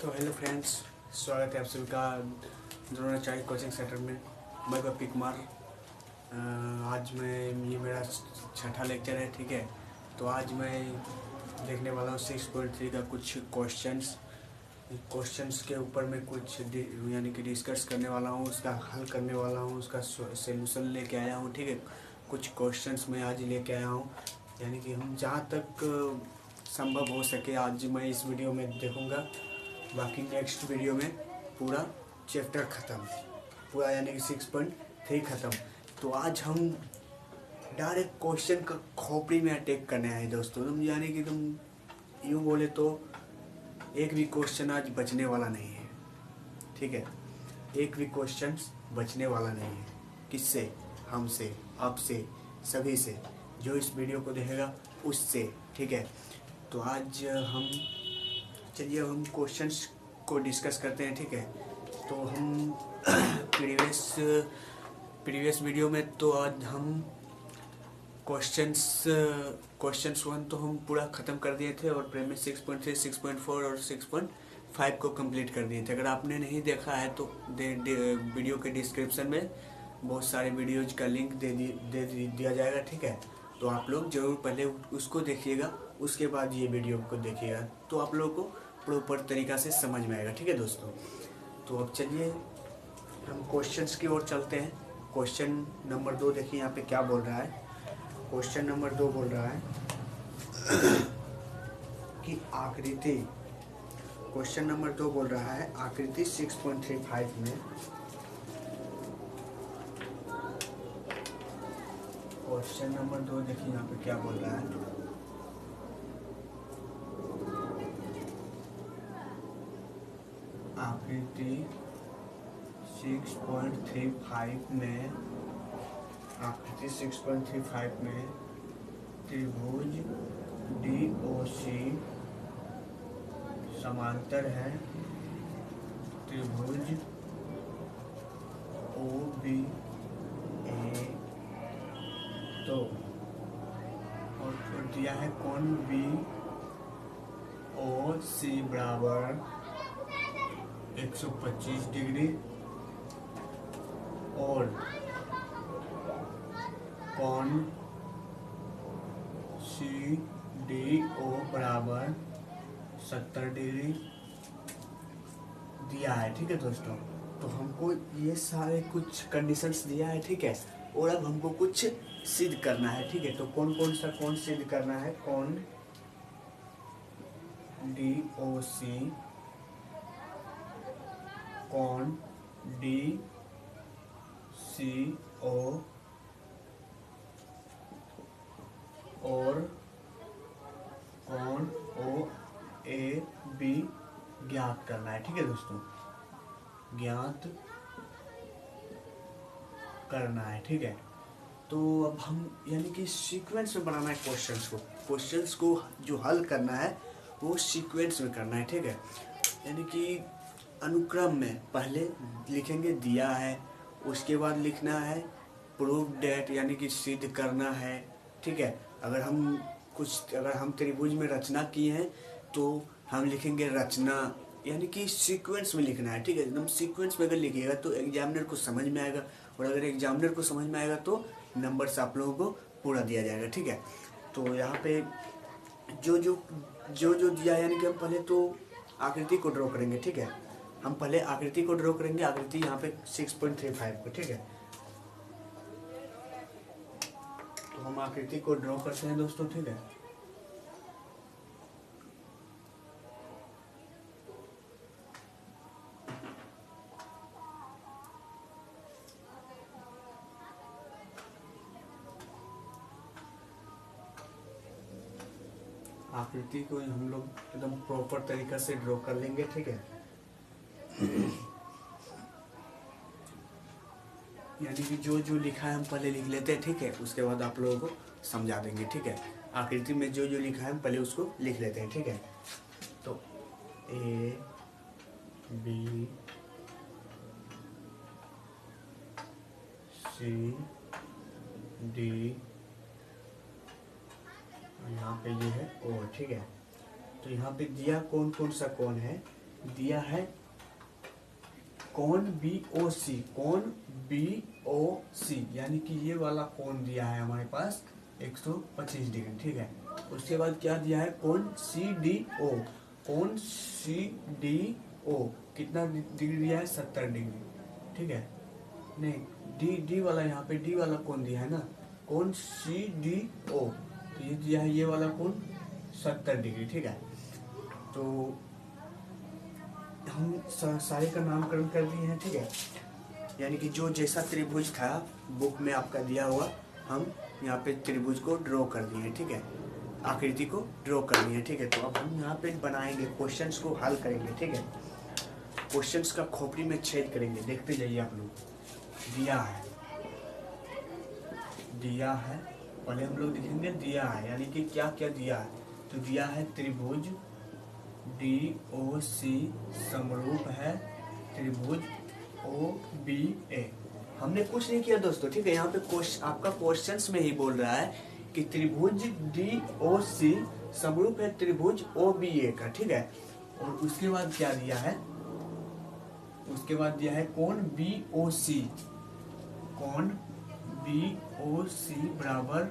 तो hello friends, स्वागत है आप सभी का द्रोणाचार्य कोचिंग सेंटर में। मैं पप्पी कुमार। आज ये मेरा छठा लेक्चर है, ठीक है। तो आज मैं देखने वाला हूँ 6.3 का कुछ क्वेश्चंस के ऊपर मैं कुछ यानी कि डिस्कस करने वाला हूँ, उसका हल करने वाला हूँ, उसका सलूशन लेके आया हूँ, ठीक है। कुछ क्वेश्चंस मैं आज लेके आया हूँ, यानी कि हम जहाँ तक संभव हो सके आज मैं इस वीडियो में देखूँगा। बाकी नेक्स्ट वीडियो में पूरा चैप्टर ख़त्म, पूरा यानी कि 6.3 ख़त्म। तो आज हम डायरेक्ट क्वेश्चन का खोपड़ी में अटैक करने आए दोस्तों। तुम यानी कि तुम यूँ बोले तो एक भी क्वेश्चन आज बचने वाला नहीं है, ठीक है। एक भी क्वेश्चन बचने वाला नहीं है। किससे? हमसे, आपसे, सभी से, जो इस वीडियो को देखेगा उससे, ठीक है। तो आज चलिए हम क्वेश्चंस को डिस्कस करते हैं, ठीक है। तो हम प्रीवियस वीडियो में तो आज हम क्वेश्चंस 1 तो हम पूरा ख़त्म कर दिए थे, और प्रीवियस 6.3, 6.4 और 6.5 को कंप्लीट कर दिए थे। अगर आपने नहीं देखा है तो वीडियो के डिस्क्रिप्शन में बहुत सारे वीडियोज का लिंक दे दिया जाएगा, ठीक है। तो आप लोग जरूर पहले उसको देखिएगा, उसके बाद ये वीडियो को देखिएगा, तो आप लोगों को प्रॉपर तरीक़ा से समझ में आएगा, ठीक है दोस्तों। तो अब चलिए हम क्वेश्चंस की ओर चलते हैं। क्वेश्चन नंबर 2 देखिए यहाँ पे क्या बोल रहा है। क्वेश्चन नंबर 2 बोल रहा है कि आकृति, क्वेश्चन नंबर 2 बोल रहा है आकृति 6.35 में, क्वेश्चन नंबर 2 देखिए यहाँ पे क्या बोल रहा है। आकृति 6.35 में, आकृति 6.35 में त्रिभुज DOC समांतर है त्रिभुज OBA, तो और फिर दिया है कोण BOC बराबर 125 डिग्री और कोण CDO बराबर 70 डिग्री दिया है, ठीक है दोस्तों। तो हमको ये सारे कुछ कंडीशंस दिया है, ठीक है। और अब हमको कुछ सिद्ध करना है, ठीक है। तो कौन कौन सा कोण सिद्ध करना है? कोण DOC, कोण DCO और कोण OAB ज्ञात करना है, ठीक है दोस्तों। ज्ञात करना है, ठीक है। तो अब हम यानी कि सीक्वेंस में बनाना है क्वेश्चंस को जो हल करना है वो सीक्वेंस में करना है, ठीक है। यानी कि अनुक्रम में पहले लिखेंगे दिया है, उसके बाद लिखना है प्रूव डेट यानी कि सिद्ध करना है, ठीक है। अगर हम त्रिभुज में रचना किए हैं तो हम लिखेंगे रचना, यानी कि सीक्वेंस में लिखना है, ठीक है। एकदम सीक्वेंस में अगर लिखिएगा तो एग्जामिनर को समझ में आएगा, और अगर एग्जामिनर को समझ में आएगा तो नंबर्स आप लोगों को पूरा दिया जाएगा, ठीक है। तो यहाँ पे जो दिया, यानी कि हम पहले तो आकृति को ड्रॉ करेंगे, ठीक है। हम पहले आकृति को ड्रॉ करेंगे, आकृति यहाँ पे 6.35 को, ठीक है। तो हम आकृति को ड्रॉ करते हैं दोस्तों, ठीक है। आकृति को हम लोग एकदम प्रॉपर तरीका से ड्रॉ कर लेंगे, ठीक है। यानी कि जो लिखा है हम पहले लिख लेते हैं, ठीक है। उसके बाद आप लोगों को समझा देंगे, ठीक है। आकृति में जो लिखा है हम पहले उसको लिख लेते हैं, ठीक है। तो A B C D, यहाँ पे ये है O, ठीक है। तो यहाँ पे दिया कौन कौन सा कोण है, दिया है कोण BOC, कोण BOC यानी कि ये वाला कोण दिया है हमारे पास 125 डिग्री, ठीक है। उसके बाद क्या दिया है, कोण CDO, कोण CDO कितना डिग्री दिया है, 70 डिग्री, ठीक है। नहीं, डी वाला, यहाँ पे डी वाला कोण दिया है ना, कोण CDO, तो ये दिया है ये वाला कोण 70 डिग्री, ठीक है। तो हम सारे का नामकरण कर दिए हैं, ठीक है। यानी कि जो जैसा त्रिभुज था बुक में आपका दिया हुआ, हम यहाँ पे त्रिभुज को ड्रॉ कर दिए, ठीक है, आकृति को ड्रॉ कर दिए, ठीक है। तो अब हम यहाँ पे बनाएंगे, क्वेश्चंस को हल करेंगे, ठीक है। क्वेश्चंस का खोपड़ी में छेद करेंगे, देखते जाइए आप लोग। दिया है, पहले हम लोग देखेंगे दिया है, यानी कि क्या क्या दिया है। तो दिया है त्रिभुज DOC समरूप है त्रिभुज OBA। हमने कुछ नहीं किया दोस्तों, ठीक है। यहाँ पे आपका क्वेश्चंस में ही बोल रहा है कि त्रिभुज DOC समरूप है त्रिभुज OBA का, ठीक है। और उसके बाद क्या दिया है, उसके बाद दिया है कोण BOC, कोण BOC बराबर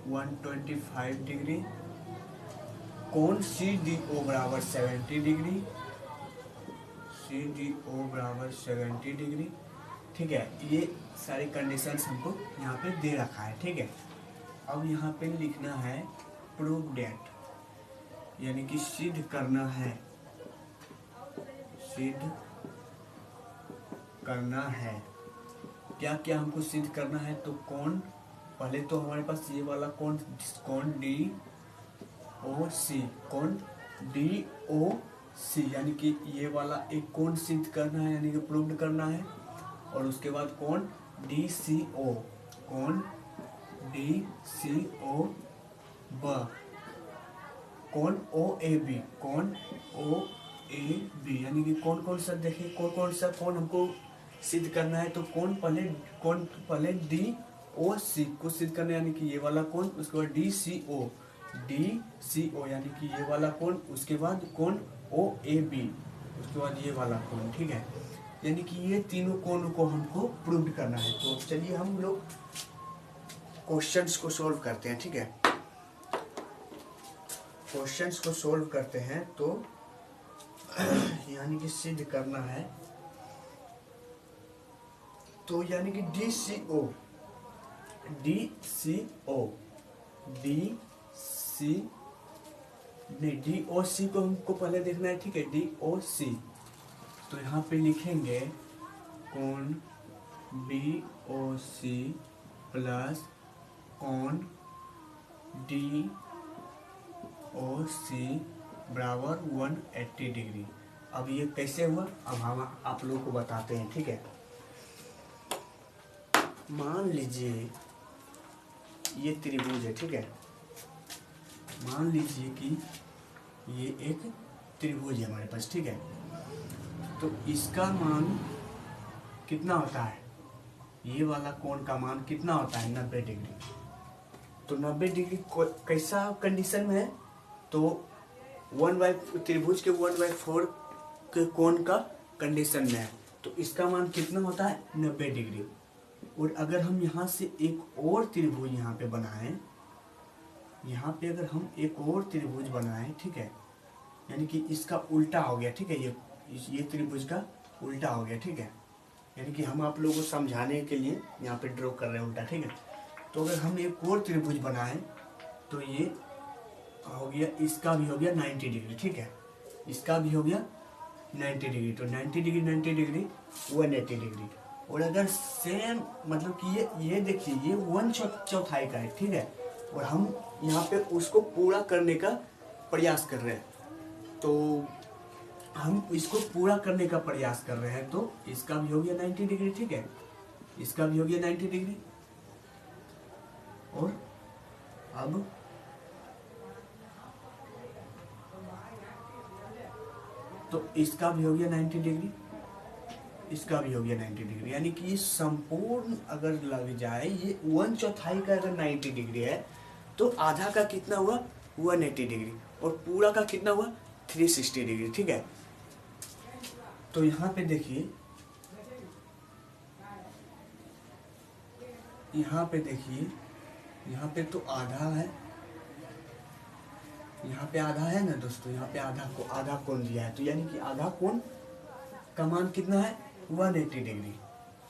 125 डिग्री, कोण CDO बराबर 70 डिग्री, CDO बराबर 70 डिग्री, ठीक है। ये सारे कंडीशंस हमको यहाँ पे दे रखा है, ठीक है। अब यहाँ पे लिखना है प्रूव डेट, यानी कि सिद्ध करना है, सिद्ध करना है। क्या क्या हमको सिद्ध करना है, तो कोण, पहले तो हमारे पास ये वाला कोण DOC, कोण DOC यानी कि ये वाला एक कोण सिद्ध करना है, यानी कि प्रूव करना है। और उसके बाद कोण DCO, कोण DCO कोण OAB, कोण OAB यानी कि कौन कौन सा, देखिए कौन कौन सा कोण हमको सिद्ध करना है। तो कोण पहले DOC को सिद्ध करना है, यानी कि ये वाला कोण, उसके बाद DCO यानी कि ये वाला कोण, उसके बाद कोण OAB, उसके बाद ये वाला कोण, ठीक है। यानी कि ये तीनों कोणों को हमको प्रूव करना है। तो चलिए हम लोग क्वेश्चंस को सॉल्व करते हैं, ठीक है। क्वेश्चंस को सॉल्व करते हैं, तो यानी कि सिद्ध करना है, तो यानी कि DCO DOC को हमको पहले देखना है, ठीक है, DOC। तो यहाँ पे लिखेंगे कोण BOC प्लस कोण DOC बराबर 180 डिग्री। अब ये कैसे हुआ, अब हम आप लोगों को बताते हैं, ठीक है। मान लीजिए ये त्रिभुज है, ठीक है। मान लीजिए कि ये एक त्रिभुज है हमारे पास, ठीक है। तो इसका मान कितना होता है, ये वाला कोण का मान कितना होता है, 90 डिग्री। तो 90 डिग्री कैसा कंडीशन में है, तो त्रिभुज के 1/4 के कोण का कंडीशन में है। तो इसका मान कितना होता है, 90 डिग्री। और अगर हम यहाँ से एक और त्रिभुज यहाँ पे बनाएं, यहाँ पे अगर हम एक और त्रिभुज बनाएं, ठीक है, यानी कि इसका उल्टा हो गया, ठीक है, ये त्रिभुज का उल्टा हो गया, ठीक है। यानी कि हम आप लोगों को समझाने के लिए यहाँ पे ड्रॉ कर रहे हैं उल्टा, ठीक है। तो अगर हम एक और त्रिभुज बनाएं, तो ये हो गया, इसका भी हो गया 90 डिग्री, ठीक है, इसका भी हो गया 90 डिग्री। तो 90 डिग्री 90 डिग्री 180 डिग्री। और अगर सेम मतलब कि ये देखिए, ये 1/4 का है, ठीक है। और हम यहाँ पे उसको पूरा करने का प्रयास कर रहे हैं, तो हम इसको पूरा करने का प्रयास कर रहे हैं, तो इसका भी हो गया 90 डिग्री, ठीक है, इसका भी हो गया 90 डिग्री। और अब तो इसका भी हो गया 90 डिग्री, इसका भी हो गया 90 डिग्री। यानी कि ये संपूर्ण अगर लग जाए, ये 1/4 का अगर 90 डिग्री है, तो आधा का कितना हुआ, 180 डिग्री, और पूरा का कितना हुआ, 360 डिग्री, ठीक है। तो यहाँ पे देखिए, यहाँ पे देखिए, यहाँ पे तो आधा है, यहाँ पे आधा है ना दोस्तों, यहाँ पे आधा कोण दिया है, तो यानी कि आधा कोण का मान कितना है 180 डिग्री।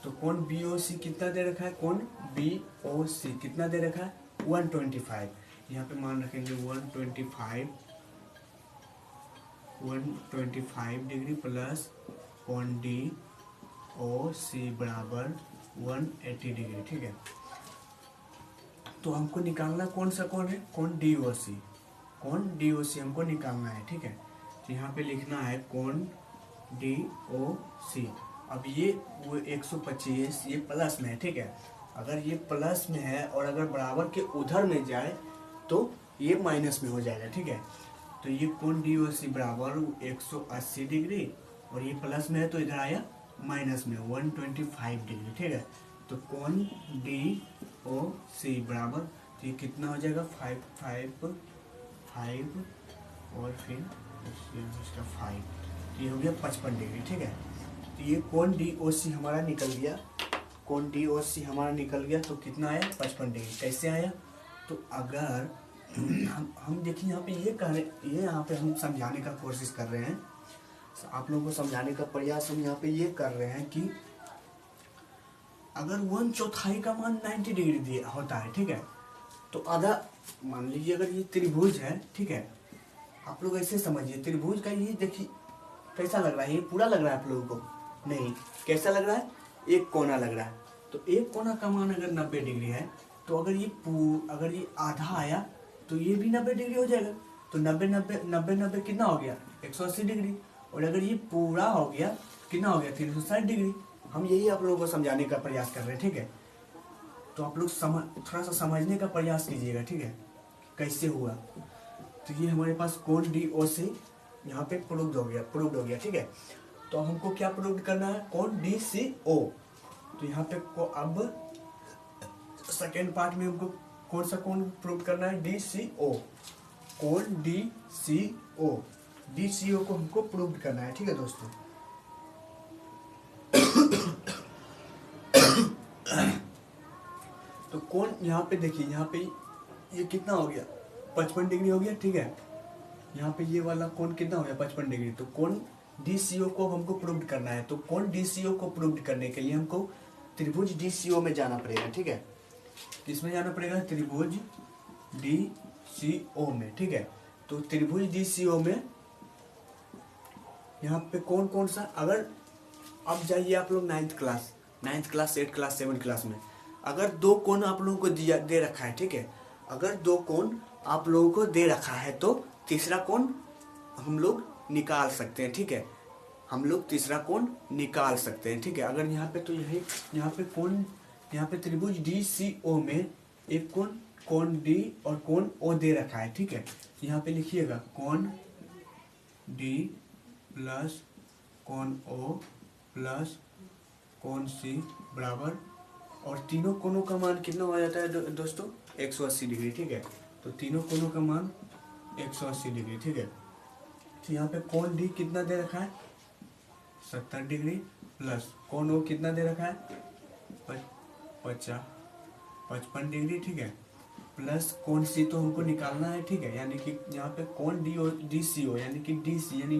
तो कोण BOC कितना दे रखा है, कोण BOC कितना दे रखा है 125। यहाँ पे मान रखेंगे 125 डिग्री प्लस कोण DOC बराबर 180 डिग्री। ठीक है, तो हमको निकालना कौन सा कोण है, कोण DOC, कोण DOC हमको निकालना है। ठीक है, तो यहाँ पे लिखना है कोण DOC। अब ये वो 125 ये प्लस में है। ठीक है, अगर ये प्लस में है और अगर बराबर के उधर में जाए तो ये माइनस में हो जाएगा। ठीक है, तो ये कोण DOC बराबर 180 डिग्री और ये प्लस में है तो इधर आया माइनस में 125 डिग्री। ठीक है, तो कोण DOC बराबर, तो ये कितना हो जाएगा 5 और फिर इसका 5, तो ये हो गया 55 डिग्री। ठीक है, तो ये कोण DOC हमारा निकल गया, कोण DOC हमारा निकल गया। तो कितना आया 55 डिग्री। कैसे आया, तो अगर हम देखिए यहाँ पे ये कह रहे, ये यहाँ पे हम समझाने का कोशिश कर रहे हैं, आप लोगों को समझाने का प्रयास हम यहाँ पे ये कर रहे हैं कि अगर 1/4 का मान 90 डिग्री दिया होता है। ठीक है, तो आधा मान लीजिए अगर ये त्रिभुज है। ठीक है, आप लोग ऐसे समझिए, त्रिभुज का ये देखिए कैसा लग रहा है, ये पूरा लग रहा है आप लोगों को, नहीं कैसा लग रहा है, एक कोना लग रहा है। तो एक कोना का मान अगर 90 डिग्री है तो अगर ये आधा आया तो ये भी 90 डिग्री हो जाएगा। तो 90 कितना हो गया 180 डिग्री, और अगर ये पूरा हो गया कितना हो गया 360 डिग्री। हम यही आप लोगों को समझाने का प्रयास कर रहे हैं। ठीक है, तो आप लोग थोड़ा सा समझने का प्रयास कीजिएगा। ठीक है, कैसे हुआ। तो ये हमारे पास कोण DOC यहाँ पे प्रूव्ड हो गया। ठीक है, तो हमको क्या प्रूव करना है, कोण DCO। तो यहाँ पे अब सेकेंड पार्ट में हमको कौन सा कोण प्रूव करना है, DCO, कोण DCO को हमको प्रूव करना है। ठीक है दोस्तों, तो कोण यहाँ पे देखिए, यहाँ पे ये कितना हो गया 55 डिग्री हो गया। ठीक है, यहाँ पे ये वाला कोण कितना हो गया 55 डिग्री। तो कोण DCO को हमको प्रूव करना है। तो कोण DCO को प्रूव करने के लिए हमको त्रिभुज DCO में जाना पड़ेगा। ठीक है, किसमें जाना पड़ेगा, त्रिभुज DCO में। ठीक है, तो त्रिभुज DCO में यहाँ पे कौन सा, अगर अब जाइए आप लोग 9th class 8th class 7th class में, अगर दो कोण आप लोगों को दे रखा है। ठीक है, अगर दो कोण आप लोगों को दे रखा है तो तीसरा कोण हम लोग निकाल सकते हैं। ठीक है, हम लोग तीसरा कोण निकाल सकते हैं। ठीक है, अगर यहाँ पे तो यही यहाँ पे त्रिभुज DCO में एक कोण D और कोण O दे रखा है। ठीक है, यहाँ पे लिखिएगा कोण D प्लस कोण O प्लस कोण C बराबर, और तीनों कोणों का मान कितना हो जाता है दोस्तों 180 डिग्री। ठीक है, तो तीनों कोणों का मान 180 डिग्री। ठीक है, तो यहाँ पे कोण D कितना दे रखा है 70 डिग्री प्लस कोण O कितना दे रखा है 55 डिग्री। ठीक है, प्लस कोण C तो हमको निकालना है। ठीक है, यानी कि यहाँ पे कोण DCO यानी कि DC यानी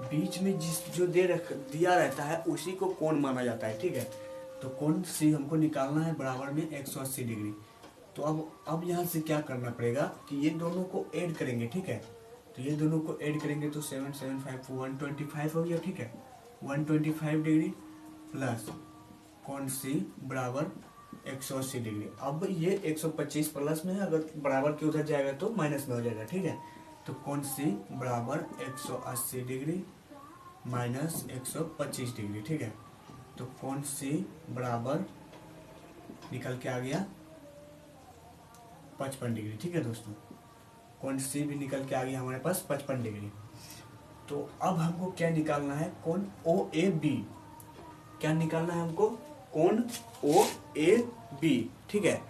बीच में जो दिया रहता है उसी को कोण माना जाता है। ठीक है, तो कोण C हमको निकालना है बराबर में 180 डिग्री। तो अब यहाँ से क्या करना पड़ेगा कि ये दोनों को ऐड करेंगे। ठीक है, तो ये दोनों को ऐड करेंगे तो 7 7 5 125 हो गया। ठीक है, 125 डिग्री प्लस कोण C बराबर 180 डिग्री। अब ये 125 प्लस में है, अगर बराबर के उधर जाएगा तो माइनस में हो जाएगा। ठीक है, तो कोण C बराबर 180 डिग्री माइनस 125 डिग्री। ठीक है, तो कोण C बराबर निकल के आ गया 55 डिग्री। ठीक है दोस्तों, कोण C भी निकल के आ गया हमारे पास 55 डिग्री। तो अब हमको क्या निकालना है, कोण OAB। क्या निकालना है हमको, कोण OAB। ठीक है,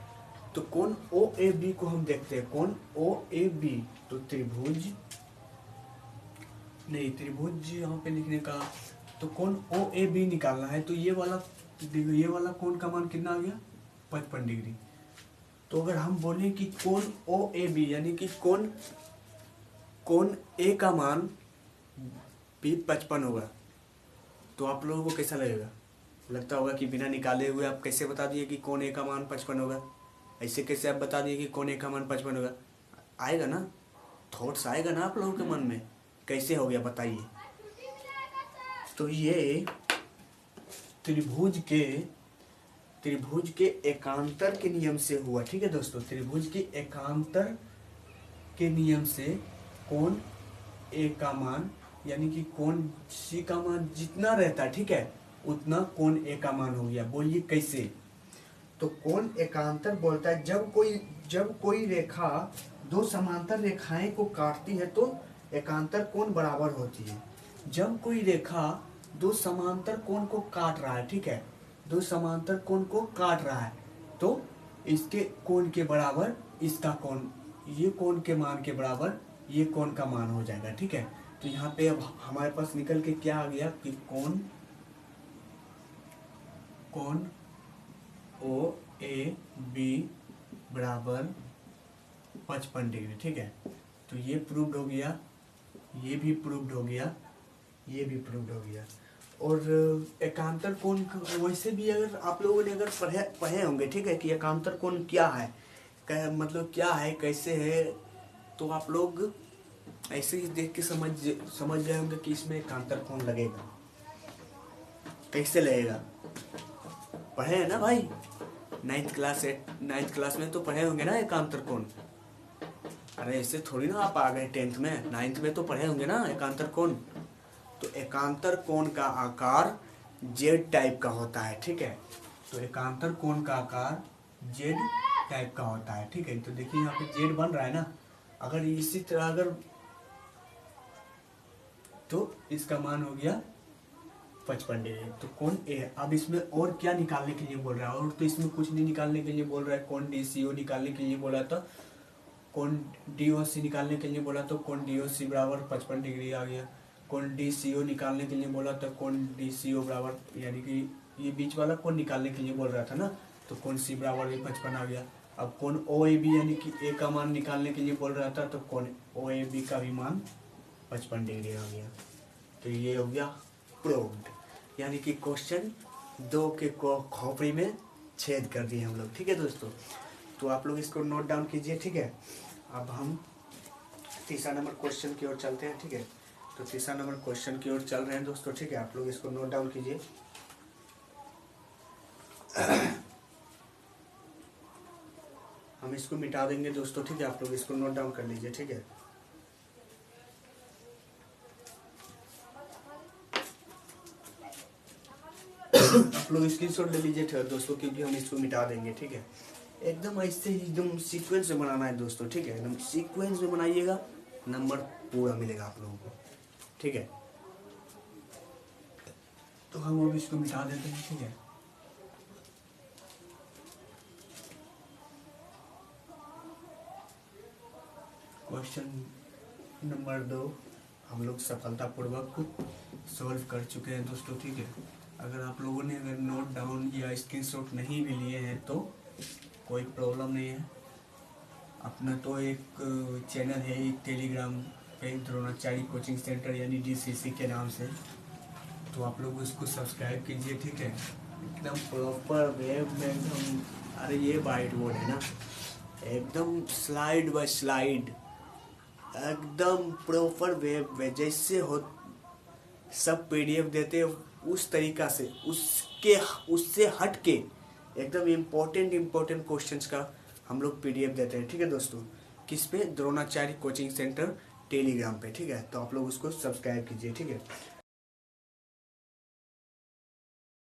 तो कोण OAB को हम देखते हैं, कोण OAB तो त्रिभुज यहाँ पे लिखने का तो कोण ओ ए बी निकालना है, तो ये वाला कोण का मान कितना आ गया 55 डिग्री। तो अगर हम बोले कि कोण ओ ए बी यानी कि कोण ए का मान भी 55 होगा, तो आप लोगों को कैसा लगेगा? लगता होगा कि बिना निकाले हुए आप कैसे बता दिए कि कोण ए का मान 55 होगा, ऐसे कैसे आप बता दिए कि कोण ए का मान 55 होगा? आएगा ना, थॉट्स आएगा ना आप लोगों के मन में, कैसे हो गया बताइए। तो ये त्रिभुज के एकांतर के नियम से हुआ, ठीक है दोस्तों। त्रिभुज के एकांतर के नियम से कोण ए का मान यानी कि कोण सी का मान जितना रहता है, ठीक है, उतना कोण ए का मान हो गया। बोलिए कैसे? तो कोण एकांतर बोलता है जब कोई रेखा दो समांतर रेखाएं को काटती है तो एकांतर कोण बराबर होती है। जब कोई रेखा दो समांतर कोण को काट रहा है, ठीक है, दो समांतर कोण को काट रहा है, तो इसके कोण के बराबर इसका कोण, ये कोण के मान के बराबर ये कोण का मान हो जाएगा, ठीक है। तो यहाँ पे अब हमारे पास निकल के क्या आ गया कि कोण ओ ए बी बराबर 55 डिग्री, ठीक है। तो ये प्रूव्ड हो गया, ये भी प्रूव्ड हो गया, ये भी प्रूव्ड हो गया। और एकांतर कोण वैसे भी अगर आप लोगों ने अगर पढ़े होंगे, ठीक है, कि एकांतर कोण क्या है, मतलब क्या है, कैसे है, तो आप लोग ऐसे ही देख के समझ गए होंगे कि इसमें एकांतर कोण लगेगा, कैसे लगेगा। पढ़े हैं ना भाई, 9th क्लास में तो पढ़े होंगे ना एकांतर कोण। अरे ऐसे थोड़ी ना आप आ गए 10th में, 9th में तो पढ़े होंगे ना एकांतर कोण। तो एकांतर कोण का आकार जेड टाइप का होता है, ठीक है। तो एकांतर कोण का आकार जेड टाइप का होता है, ठीक है। तो देखिए यहाँ पे जेड बन रहा है ना, अगर इसी तरह अगर, तो इसका मान हो गया 55 डिग्री। तो कोण ए, अब इसमें और क्या निकालने के लिए बोल रहा है? और तो इसमें कुछ नहीं निकालने के लिए बोल रहा है। कोण डीसीओ निकालने के लिए बोला था, कोण डीओसी निकालने के लिए बोला तो कोण डीओसी बराबर 55 डिग्री आ गया। कोण डीसीओ निकालने के लिए बोला तो कोण डीसीओ बराबर, यानी कि ये बीच वाला कोण निकालने के लिए बोल रहा था ना, तो कोण सी बराबर भी 55 आ गया। अब कोण ओ ए बी यानी कि ए का मान निकालने के लिए बोल रहा था, तो कोण ओ ए बी का भी मान 55 डिग्री आ गया। तो ये हो गया प्रूव्ड, यानी कि क्वेश्चन 2 के खोपड़ी में छेद कर दिए हम लोग, ठीक है दोस्तों। तो आप लोग इसको नोट डाउन कीजिए, ठीक है। अब हम तीसरा नंबर क्वेश्चन की ओर चलते हैं, ठीक है। तो तीसरा नंबर क्वेश्चन की ओर चल रहे हैं दोस्तों, ठीक है। आप लोग इसको नोट डाउन कीजिए। हम इसको मिटा देंगे दोस्तों, ठीक है। आप लोग इसको नोट डाउन कर लीजिए, ठीक है। आप लोग स्क्रीनशॉट ले लीजिए दोस्तों, क्योंकि हम इसको मिटा देंगे, ठीक है। एकदम ऐसे ही एकदम सीक्वेंस में बनाना है दोस्तों, ठीक है। एकदम सीक्वेंस में बनाइएगा, नंबर पूरा मिलेगा आप लोगों को, ठीक है। तो हम अब इसको मिटा देते हैं, ठीक है। क्वेश्चन नंबर 2 हम लोग सफलतापूर्वक सॉल्व कर चुके हैं दोस्तों, ठीक है। अगर आप लोगों ने अगर नोट डाउन या स्क्रीनशॉट नहीं भी लिए हैं तो कोई प्रॉब्लम नहीं है। अपना तो एक चैनल है टेलीग्राम पे, द्रोणाचार्य कोचिंग सेंटर यानी DCC के नाम से, तो आप लोग उसको सब्सक्राइब कीजिए, ठीक है। एकदम प्रॉपर वेब में एकदम, अरे ये वाइट बोर्ड है ना, एकदम स्लाइड बाय स्लाइड, एकदम प्रॉपर वेब में जैसे हो सब PDF देते हैं उस तरीका से, उससे हट के एकदम इम्पोर्टेंट क्वेश्चंस का हम लोग PDF देते हैं, ठीक है दोस्तों। किस पे? द्रोणाचार्य कोचिंग सेंटर टेलीग्राम पे, ठीक है। तो आप लोग उसको सब्सक्राइब कीजिए, ठीक है।